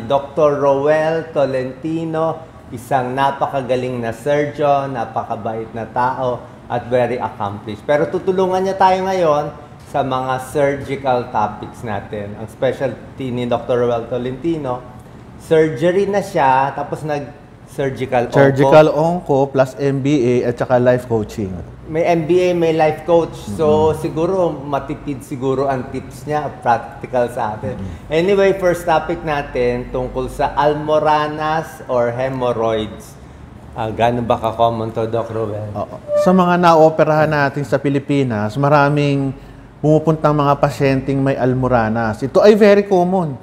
si Dr. Roel Tolentino, isang napakagaling na surgeon, napakabait na tao, at very accomplished. Pero tutulungan niya tayo ngayon sa mga surgical topics natin. Ang specialty ni Dr. Roel Tolentino, surgery na siya, tapos nag-surgical onco plus MBA at saka life coaching. May MBA, may life coach. So, siguro, matipid siguro ang tips niya, practical sa atin. Anyway, first topic natin tungkol sa almoranas or hemorrhoids. Gano'n ba ka-common to, Doc Roel? Sa mga na-operahan natin sa Pilipinas, maraming pumupuntang mga pasyenteng may almoranas. Ito ay very common.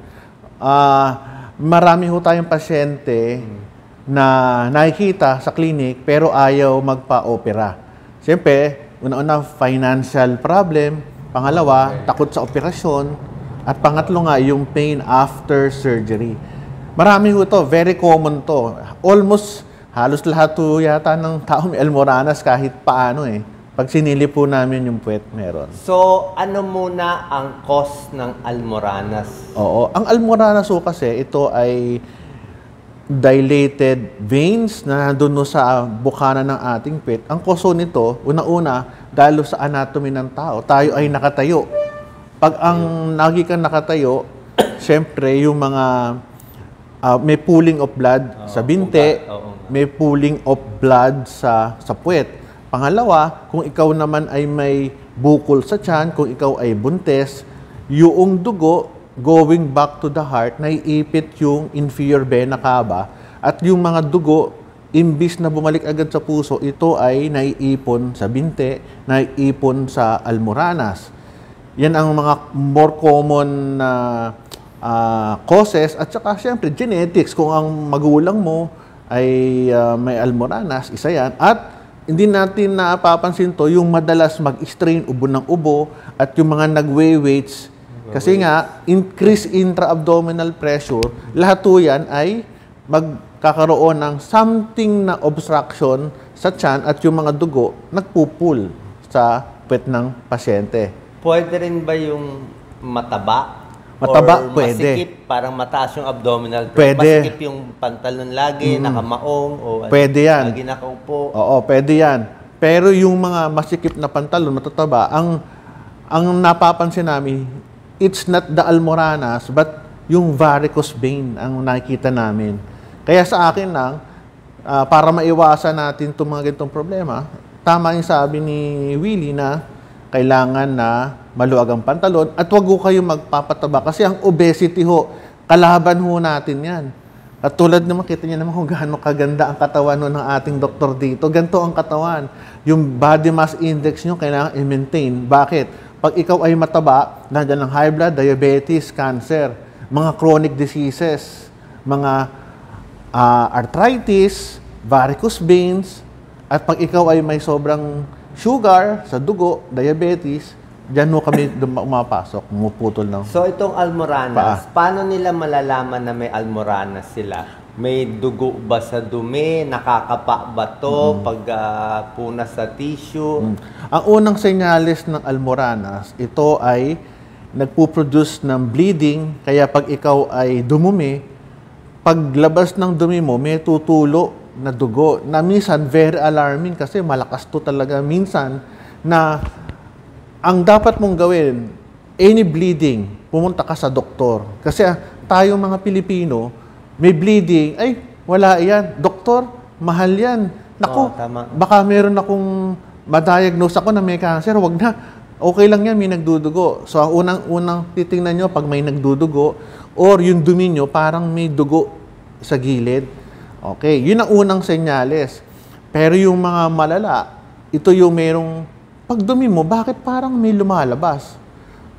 Marami ho tayong pasyente na nakikita sa clinic pero ayaw magpa-opera. Siyempre, una-una, financial problem. Pangalawa, takot sa operasyon. At pangatlo nga, yung pain after surgery. Marami ho to, very common to. Almost, halos lahat to yata ng tao may almoranas kahit paano eh. Pag sinili po namin yung puwet, meron. So, ano muna ang cause ng almoranas? Oo. Ang almoranas ho kasi, ito ay dilated veins na nandun sa bukana ng ating puwet. Ang koso nito, una-una, dahil sa anatomy ng tao, tayo ay nakatayo. Pag ang lagi kang nakatayo, siyempre yung mga may pooling of blood sa binte, may pooling of blood sa puwet. Pangalawa, kung ikaw naman ay may bukol sa tiyan, kung ikaw ay buntes, yung dugo going back to the heart, naiipit yung inferior vena cava at yung mga dugo, imbis na bumalik agad sa puso, ito ay naiipon sa binte, naiipon sa almoranas. Yan ang mga more common na causes at saka siyempre genetics. Kung ang magulang mo ay may almoranas, isa yan. At hindi natin napapansin to, yung madalas mag-strain, ubo ng ubo, at yung mga nag-weights. Kasi nga, increase intra-abdominal pressure, lahat po yan ay magkakaroon ng something na obstruction sa tiyan at yung mga dugo nagpupul sa puwet ng pasyente. Pwede rin ba yung mataba? Mataba, or pwede. Masikip, parang mataas yung abdominal pressure. Pwede. Masikip yung pantalon lagi, nakamaong, o Pwede yan. lagi nakaupo. Oo, pwede yan. Pero yung mga masikip na pantalon, matataba, ang napapansin namin, it's not the almoranas, but yung varicose vein ang nakikita namin. Kaya sa akin lang, para maiwasan natin itong mga ganitong problema, tama yung sabi ni Willie na kailangan na maluwag ang pantalon at wag ho kayong magpapataba kasi ang obesity ho, kalaban ho natin yan. At tulad naman, kita niyo naman kung gaano kaganda ang katawan ng ating doktor dito. Ganito ang katawan. Yung body mass index nyo kailangan i-maintain. Bakit? Pag ikaw ay mataba, nandiyan ang high blood, diabetes, cancer, mga chronic diseases, mga arthritis, varicose veins, at pag ikaw ay may sobrang sugar sa dugo, diabetes, diyan mo kami umapasok, pumuputol ng So itong almoranas, paano nila malalaman na may almoranas sila? May dugo ba sa dumi? Nakakapa ba to pag punas sa tissue? Ang unang senyales ng almoranas, ito ay nagpuproduce ng bleeding, kaya pag ikaw ay dumumi, paglabas ng dumi mo, may tutulo na dugo, na minsan very alarming kasi malakas to talaga minsan, na ang dapat mong gawin, any bleeding, pumunta ka sa doktor. Kasi tayo mga Pilipino, may bleeding, ay, wala yan. Doktor, mahal yan. Naku, baka meron akong ma-diagnose ako na may cancer, wag na. Okay lang yan, may nagdudugo. So, ang unang titingnan nyo, pag may nagdudugo, or yung dumi nyo, parang may dugo sa gilid. Okay, yun ang unang senyales. Pero yung mga malala, ito yung merong, pag dumi mo, bakit parang may lumalabas?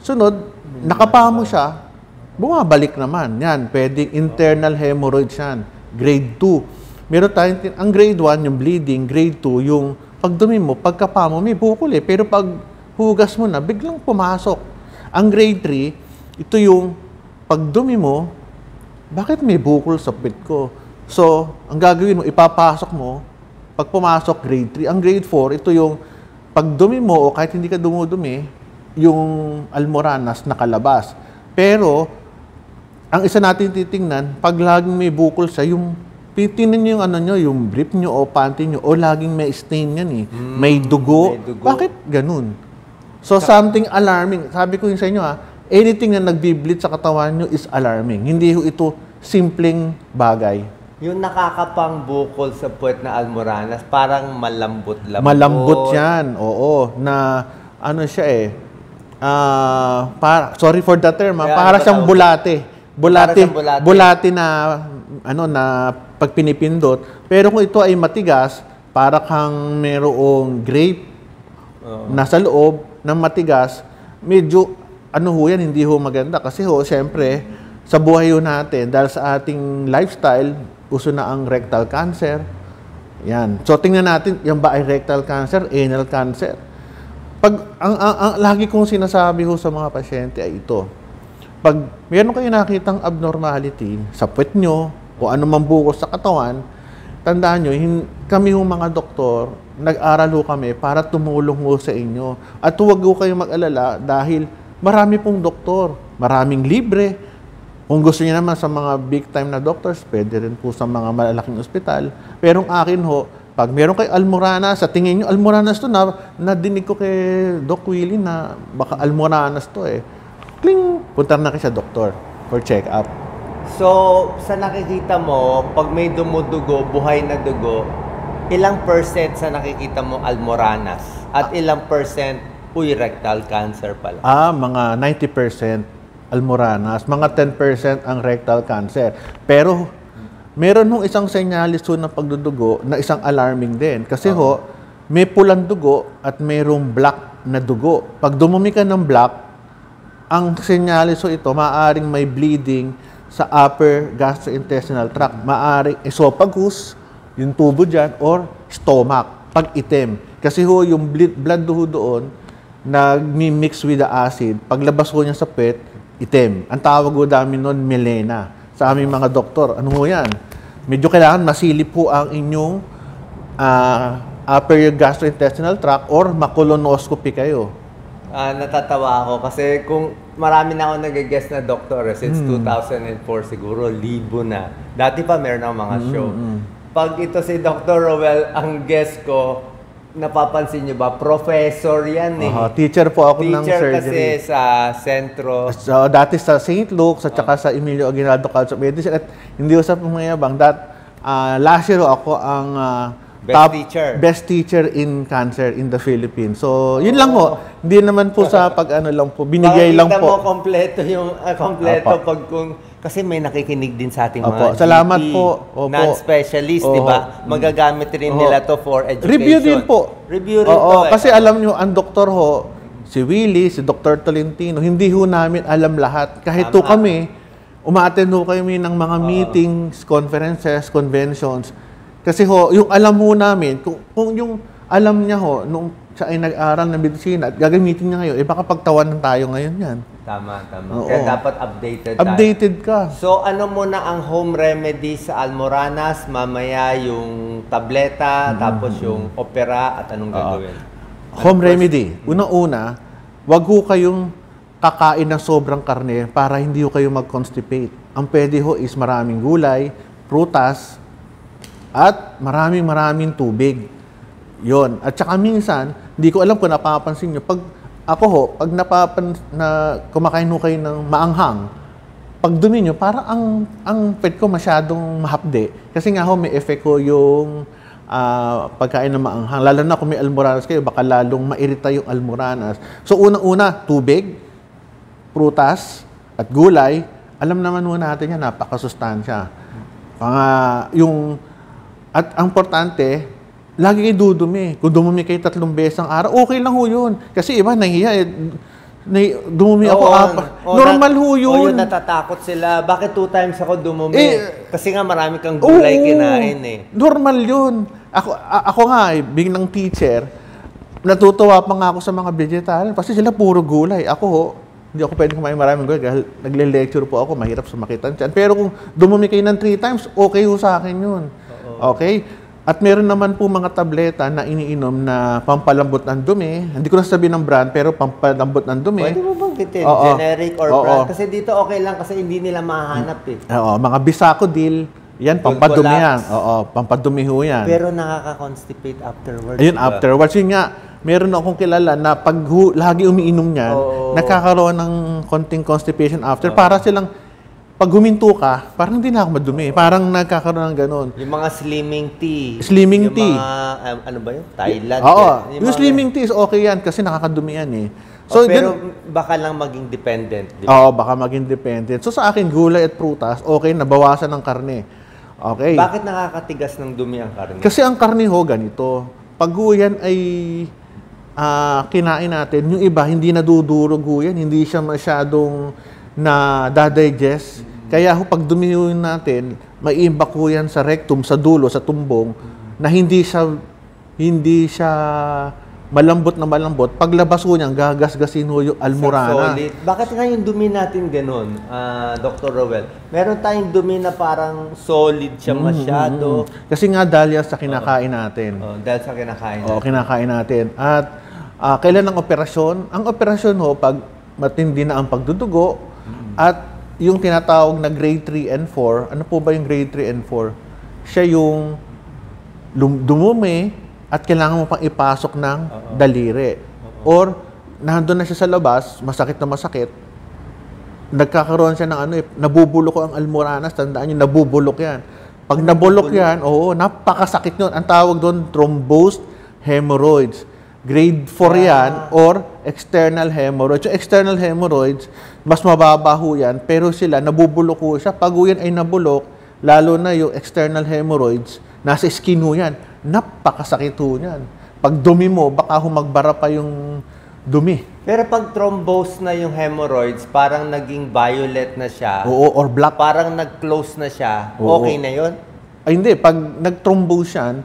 Sunod, nakapa mo siya, bumabalik naman. Yan, pwedeng internal hemorrhoids yan. Grade 2. Meron tayong, ang grade 1, yung bleeding. Grade 2, yung pagdumi mo, pagkapa mo, may bukol eh. Pero pag hugas mo na, biglang pumasok. Ang grade 3, ito yung pagdumi mo, bakit may bukol sa puwet ko? So, ang gagawin mo, ipapasok mo, pag pumasok, grade 3. Ang grade 4, ito yung pagdumi mo, o kahit hindi ka dumudumi, yung almoranas nakalabas. Pero, ang isa natin titingnan, pag laging may bukol sa yung tingnan nyo yung ano nyo, yung brief nyo o panty nyo, o laging may stain yan eh. May dugo. May dugo. Bakit ganun? So, something alarming. Sabi ko yun sa inyo anything na nagbi-bleed sa katawan nyo is alarming. Hindi ito simpleng bagay. Yung nakakapangbukol sa puwet na almoranas, parang malambot-lambot. Malambot yan, oo. Na, ano siya sorry for the term, para siyang bulate. Bulate na, na pag pinipindot. Pero kung ito ay matigas, para kang merong grape nasa loob ng matigas, medyo, hindi maganda. Kasi siyempre, sa buhay natin, dahil sa ating lifestyle, uso na ang rectal cancer. Yan. So, tingnan natin, yan ba ay rectal cancer, anal cancer? Ang lagi kong sinasabi sa mga pasyente ay ito. Pag meron kayo nakitang abnormality sa puwet nyo o anumang bukol sa katawan, tandaan nyo, kami mga doktor, nag-aral kami para tumulong sa inyo. At huwag kayong mag-alala dahil marami pong doktor, maraming libre. Kung gusto niyo naman sa mga big time na doctors, pwede rin po sa mga malalaking ospital. Pero ang akin pag meron kayo almoranas, sa tingin nyo, almoranas to nadinig ko kay Doc Willie na baka almoranas to Kling! Punta na kayo sa doktor for check-up. So, sa nakikita mo, pag may dumudugo, buhay na dugo, ilang percent sa nakikita mo almoranas? At ilang percent, rectal cancer pala? Mga 90% almoranas, mga 10% ang rectal cancer. Pero, meron isang senyalis na pagdudugo na isang alarming din. Kasi may pulang dugo at mayroong black na dugo. Pag dumumi ka ng black, ang senyalis ito, maaaring may bleeding sa upper gastrointestinal tract. Maaaring esophagus, yung tubo dyan, or stomach, pag itim. Kasi yung blood doon, nag-mix with the acid. Paglabas niya sa puwet, itim. Ang tawag namin nun, melena. Sa aming mga doktor, ano yan? Medyo kailangan masilip ang inyong upper gastrointestinal tract or makolonoscopy kayo. Natatawa ako kasi kung marami na ako nag-guest na doktor since 2004 siguro, libo na. Dati pa meron akong mga show. Pag ito si Dr. Roel, ang guest ko, napapansin niyo ba, professor yan Teacher po ako ng surgery. Teacher kasi sa sentro. So, dati sa St. Luke's at saka sa Emilio Aguinaldo College of Medicine. At hindi ko sa pumayabang. Last year ako ang best teacher in cancer in the Philippines. So, yun lang Hindi naman po sa lang po. Binigay lang po. Mo kompleto pag kasi may nakikinig din sa ating mga Salamat GP, po. Non-specialist, di ba? Magagamit rin nila to for education. Review din po. Review rin po. Kasi alam nyo, ang doktor si Willie, si Dr. Tolentino, hindi namin alam lahat. Kahit kami, umaattend kami ng mga meetings, conferences, conventions. Kasi yung alam namin, kung yung alam niya nung siya ay nag-aral ng medisina at gagamitin niya ngayon, baka pagtawanan tayo ngayon yan. Tama. Kaya dapat updated tayo. Updated ka. So, ano muna ang home remedy sa almoranas? Mamaya yung tableta, tapos yung opera, at anong gagawin? Home remedy. Unang-una, wag kayong kakain ng sobrang karne para hindi kayo mag-constipate. Ang pwede is maraming gulay, prutas, at maraming tubig. Yon. At saka minsan, hindi ko alam kung napapansin nyo, pag kumakain kayo ng maanghang, pag dumi nyo, parang ang pet ko masyadong mahapde. Kasi nga may effect yung pagkain ng maanghang. Lalo na kung may almoranas kayo, baka lalong mairita yung almoranas. So, unang-una, tubig, prutas, at gulay. Alam naman natin yan, napakasustansya. At ang importante, lagi kayo dudumi. Kung dumumi kayo 3 beses ang araw, okay lang yun. Kasi iba, nahihiya. Dumumi ako normal yun. Yun, natatakot sila. Bakit 2 times ako dumumi? Kasi nga marami kang gulay kinain Normal yun. Ako nga, biglang teacher, natutuwa pa nga ako sa mga vegetal kasi sila puro gulay. Hindi ako pwedeng kumain maraming gulay dahil nagle-lecture po ako, mahirap sumakitan siya. Pero kung dumumi kayo ng 3 times, okay sa akin yun. Okay? At meron naman po mga tableta na iniinom na pampalambot ng dumi. Hindi ko na sabihin ng brand, pero pampalambot ng dumi. Pwede mo banggitin, Oo. generic or Oo. brand? Kasi dito okay lang kasi hindi nila mahanap eh. Oo, mga Bisacodil, yan, pampadumi Dulcolax. yan. Oo, pampadumi ho yan. Pero nakaka-constipate afterwards. Ayun, diba? afterwards. Yun nga, meron akong kilala na pag lagi umiinom niyan, Oo. nagkakaroon ng konting constipation after. Para silang, pag huminto ka, parang hindi na ako madumi. Parang nagkakaroon ng ganun. Yung mga slimming tea. Slimming yung tea. mga, ano ba yun? Thailand. Oo, Yung yung mga- slimming tea is okay yan kasi nakakadumi yan eh. So, pero dun- baka lang maging dependent. Di ba? Oo, baka maging dependent. So sa akin, gulay at prutas, okay, nabawasan ng karne. Okay. Bakit nakakatigas ng dumi ang karne? Kasi ang karne ho, ganito. Pag ho yan ay kinain natin, yung iba, hindi nadudurog ho yan. Hindi siya masyadong na-digest. Kaya ho, pag dumihin natin, maiimbak ho yan sa rectum, sa dulo, sa tumbong, na hindi siya malambot na malambot. Paglabas ho niyan, gagasgasin ho yung almorana. Solid. Bakit nga yung dumi natin ganun, Dr. Rowell? Meron tayong dumi na parang solid siya masyado. Kasi nga dahil yan sa kinakain natin. Oh, dahil sa kinakain Oo, natin. kinakain natin. At kailan ang operasyon? Ang operasyon ho, pag matindi na ang pagdudugo, at yung tinatawag na grade 3 and 4, ano po ba yung grade 3 and 4? Siya yung dumumi at kailangan mo pang ipasok ng daliri. Or, nandun na siya sa labas, masakit na masakit, nagkakaroon siya ng nabubulok ko ang almoranas, tandaan nyo, nabubulok yan. Pag nabulok yan, oo, napakasakit yun. Ang tawag doon, thrombosed hemorrhoids. Grade 4 yan, or external hemorrhoids. Yung external hemorrhoids, mas mababa ho yan, pero sila, nabubulok ho siya. Pag ho yan ay nabulok, lalo na yung external hemorrhoids, nasa skin ho yan. Napakasakit ho yan. Pag dumi mo, baka ho magbara pa yung dumi. Pero pag thrombose na yung hemorrhoids, parang naging violet na siya. Oo, or black. Parang nag-close na siya. Oo. Okay na yun? Ay hindi, pag nag-thrombose yan,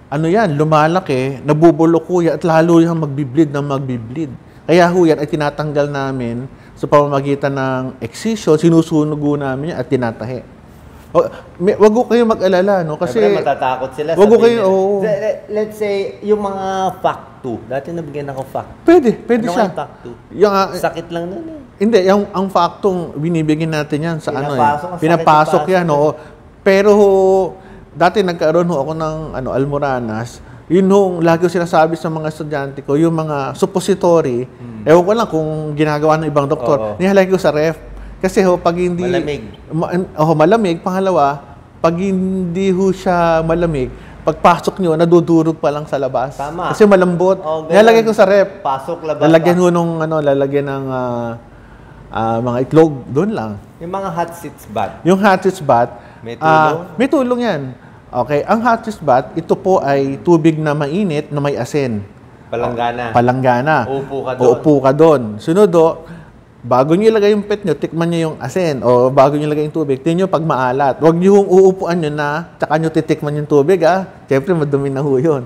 ano yan, lumalaki, nabubulok ho yan, at lalo yan magbibleed na magbibleed. Kaya ho yan ay tinatanggal namin sa pamamagitan ng excision, sinusunog ho namin yan at tinatahi. Wag ho kayo mag-alala, no? Kasi Siyempre, matatakot sila. wag ho sabihin kayo, oo. Let's say, yung mga fact 2. Dati nabigyan ako fact. Pwede Ano siya. ang fact 2? Yung, Sakit lang nun eh. hindi, ang faktong binibigyan natin yan sa Pinapasok, ang sakit pinapasok ipasok yan, oo. Pero ho, dati nagkaroon ho ako ng almoranas. Yun ho, lagi ko sinasabi sa mga estudyante ko, yung mga suppository, ewan ko lang kung ginagawa ng ibang doktor, Oo. nihalagay ko sa ref. Kasi ho, pag hindi... Malamig. Malamig. Pangalawa, pag hindi ho siya malamig, pagpasok nyo, nadudurog pa lang sa labas. Tama. Kasi malambot. Oo, ganun. Nilalagay ko sa ref. Pasok, labas. Lalagyan ho nung, lalagyan ng mga itlog. Doon lang. Yung mga hot seats bath. Yung hot seats bath, May tulong? may tulong yan. Okay, ang hot seats bath, ito po ay tubig na mainit na may asin. Palanggana. Palanggana. Uupo ka doon. Uupo ka doon. Sunod bago nyo ilagay yung pet nyo, tikman nyo yung asin. O bago nyo ilagay yung tubig, tingnan nyo pag maalat. Huwag nyo yung uupuan nyo na, tsaka nyo titikman yung tubig, Siyempre, madumi na ho yun.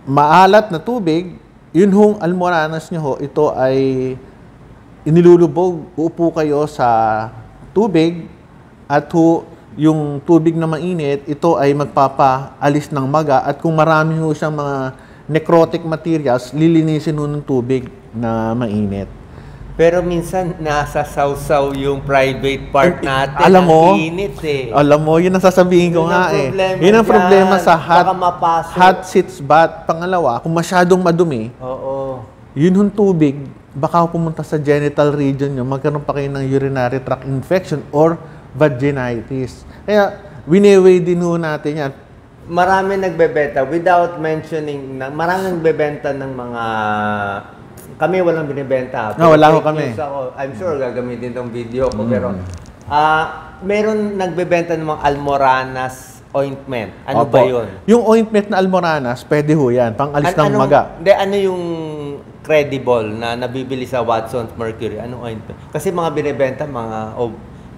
Maalat na tubig, yun hong almoranas nyo ho, ito ay inilulubog. Uupo kayo sa tubig at yung tubig na mainit, ito ay magpapaalis ng maga at kung marami ho siyang mga necrotic materials, lilinisin ho ng tubig na mainit. Pero minsan, nasa sausaw yung private part natin. Alam mo, ang init eh. Alam mo, yun ang sasabihin ko Yun nga ang eh. problema Yun ang dyan. problema sa Baka mapasok. hot seats bath. Pangalawa, kung masyadong madumi, Oo. yun yung tubig, baka pumunta sa genital region nyo, magkaroon pa kayo ng urinary tract infection or vaginitis. Kaya, wineweigh din ho natin yan. Marami nagbebenta without mentioning na marami nagbebenta ng mga kami walang binebenta. No, wala ho Fake kami. news ako. I'm sure gagamitin tong video ko pero meron nagbebenta ng mga almoranas ointment. Ano Opo. ba 'yun? Yung ointment na almoranas, pwede ho yan, pang alis ng maga. Ano yung credible na nabibili sa Watson's Mercury? Anong ointment? Kasi mga binebenta mga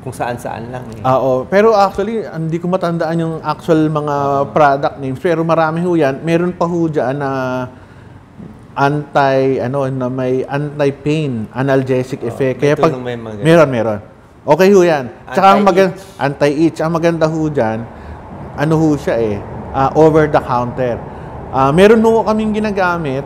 kung saan-saan lang eh. Oo. Pero actually, hindi ko matandaan yung actual mga product names. Pero marami ho yan. Meron pa ho dyan na na may anti-pain, analgesic effect. Kaya pag, may mga meron. Okay ho yan. Tsaka ang Anti-itch. anti-itch. Ang maganda ho dyan, ano ho siya over the counter. Meron ho kaming ginagamit,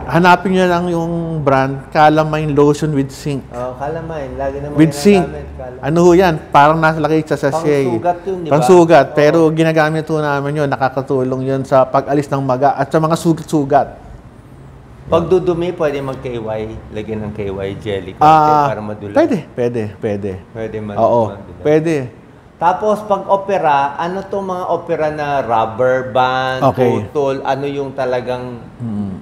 hanapin nyo lang yung brand, Calamine Lotion with Zinc. Calamine. Lagi naman With zinc. ginagamit, Calamine. Ano ho yan? Parang nakalagay sa sachet. Pangsugat yun, di ba? Pangsugat. Pero ginagamit ho namin yun. Nakakatulong yun sa pag-alis ng maga at sa mga sugat-sugat. Pag dudumi, pwede mag-KY. Lagyan ng KY jelly konti para madulas. Pwede. Pwede Oo, madulas. pwede. Tapos pag opera, ano tong mga opera na rubber band, putol, ano yung talagang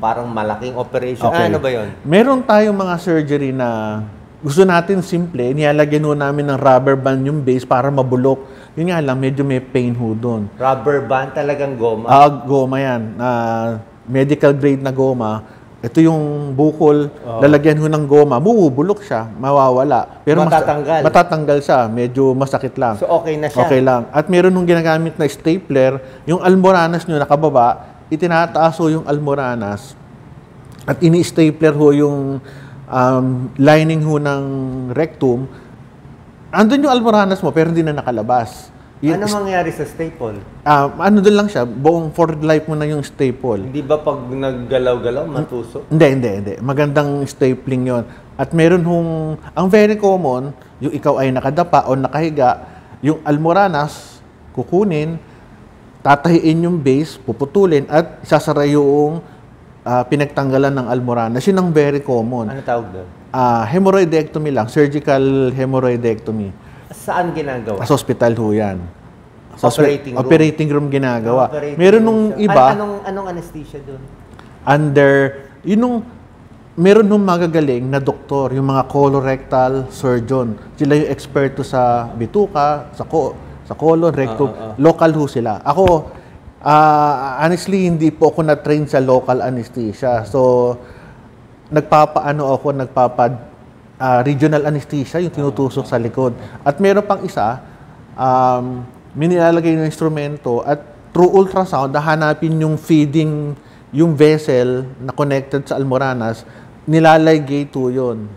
parang malaking operation? Ano ba yun? Meron tayong mga surgery na gusto natin simple, nilalagyan ho namin ng rubber band yung base para mabulok. Yun nga lang, medyo may pain ho doon. Rubber band, talagang goma? Goma yan. Medical grade na goma. Ito yung bukol, lalagyan ho ng goma, bubulok siya, mawawala. Pero matatanggal? Matatanggal siya, medyo masakit lang. So okay na siya? Okay lang. At meron nung ginagamit na stapler, yung almoranas nyo nakababa, itinataas ho yung almoranas at ini-stapler ho yung lining ho ng rectum. Andun yung almoranas mo pero hindi na nakalabas. Ano mangyari sa staple? Ano doon lang siya, buong for life mo na yung staple. Hindi ba pag naggalaw-galaw, matusok? Hindi. Magandang stapling yon. At meron ang very common, yung ikaw ay nakadapa o nakahiga, yung almoranas, kukunin, tatahiin yung base, puputulin, at sasara yung pinagtanggalan ng almoranas. Yun ang very common. Ano tawag doon? Hemorrhoidectomy lang, surgical hemorrhoidectomy. Saan ginagawa? Sa hospital ho yan. Operating room ginagawa. Meron nung iba... Anong anesthesia doon? Meron nung magagaling na doktor, yung mga colorectal surgeon. Sila yung eksperto sa bituka, sa colon, rectum. Local ho sila. Ako, honestly, hindi po ako na-train sa local anesthesia. So, regional anesthesia, yung tinutusok sa likod. At meron pang isa, may nilalagay ng instrumento at through ultrasound, hanapin yung feeding, yung vessel na connected sa almoranas, nilalagay to yun.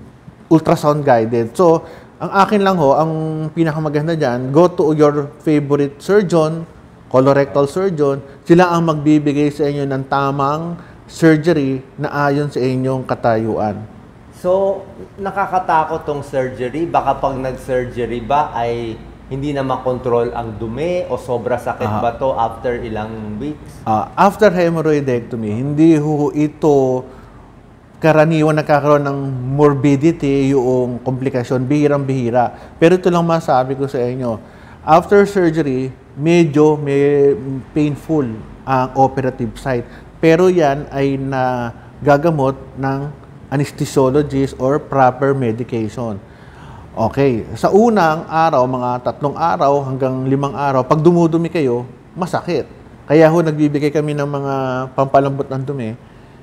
Ultrasound guided. So, ang akin lang ho, ang pinakamaganda dyan, go to your favorite surgeon, colorectal surgeon, sila ang magbibigay sa inyo ng tamang surgery na ayon sa inyong katayuan. So, nakakatakot tong surgery. Baka pag nag-surgery ba ay hindi na makontrol ang dumi o sobra sakit ba to after ilang weeks? After hemorrhoidectomy, hindi ho ito karaniwan nagkakaroon ng morbidity, yung komplikasyon, bihirang-bihira. Pero ito lang masabi ko sa inyo, after surgery, medyo may painful ang operative site. Pero yan ay nagagamot ng anesthesiologist or proper medication. Okay, sa unang araw, mga 3 araw hanggang 5 araw, pag dumudumi kayo, masakit. Kaya ho, nagbibigay kami ng mga pampalambot ng dumi.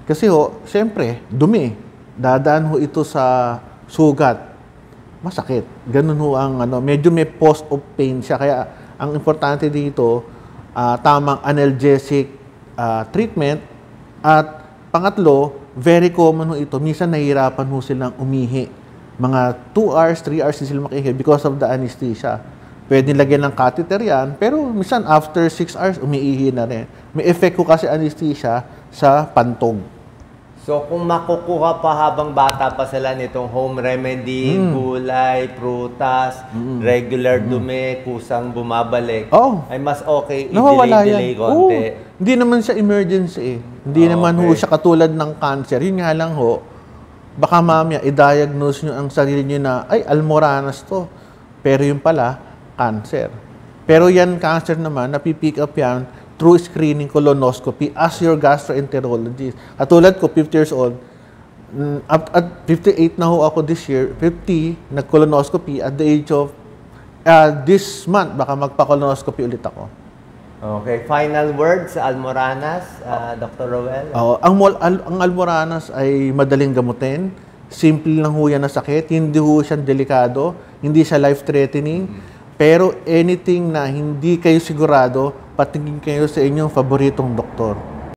Kasi ho, siyempre, dumi. Dadaan ho ito sa sugat. Masakit. Ganun ho ang medyo may post-op pain siya. Kaya ang importante dito, tamang analgesic treatment. At pangatlo, very common ho ito. Minsan nahihirapan ho silang umihi. Mga 2 hours, 3 hours din sila makihi because of the anesthesia. Pwede lagyan ng catheter yan, pero minsan after 6 hours, umiihi na rin. May effect ko kasi anesthesia sa pantog. So, kung makukuha pa habang bata pa sila nitong home remedy, gulay, prutas, regular dumi, kusang bumabalik, ay mas okay i-delay konti. Hindi naman siya emergency Hindi naman ho siya katulad ng cancer. Yun nga lang ho, baka mamaya i-diagnose nyo ang sarili nyo na, ay, almoranas to. Pero yun pala, cancer. Pero yan, cancer naman, napipick up yan through screening colonoscopy as your gastroenterologist. Katulad ko, 50 years old, at 58 na ho ako this year, 50, nag-colonoscopy at the age of, this month, baka magpa-colonoscopy ulit ako. Okay, final word sa almoranas, Dr. Roel? Ang almoranas ay madaling gamutin. Simple lang ho yan na sakit. Hindi ho siya delikado. Hindi siya life-threatening. Pero anything na hindi kayo sigurado, patingin kayo sa inyong paboritong doktor.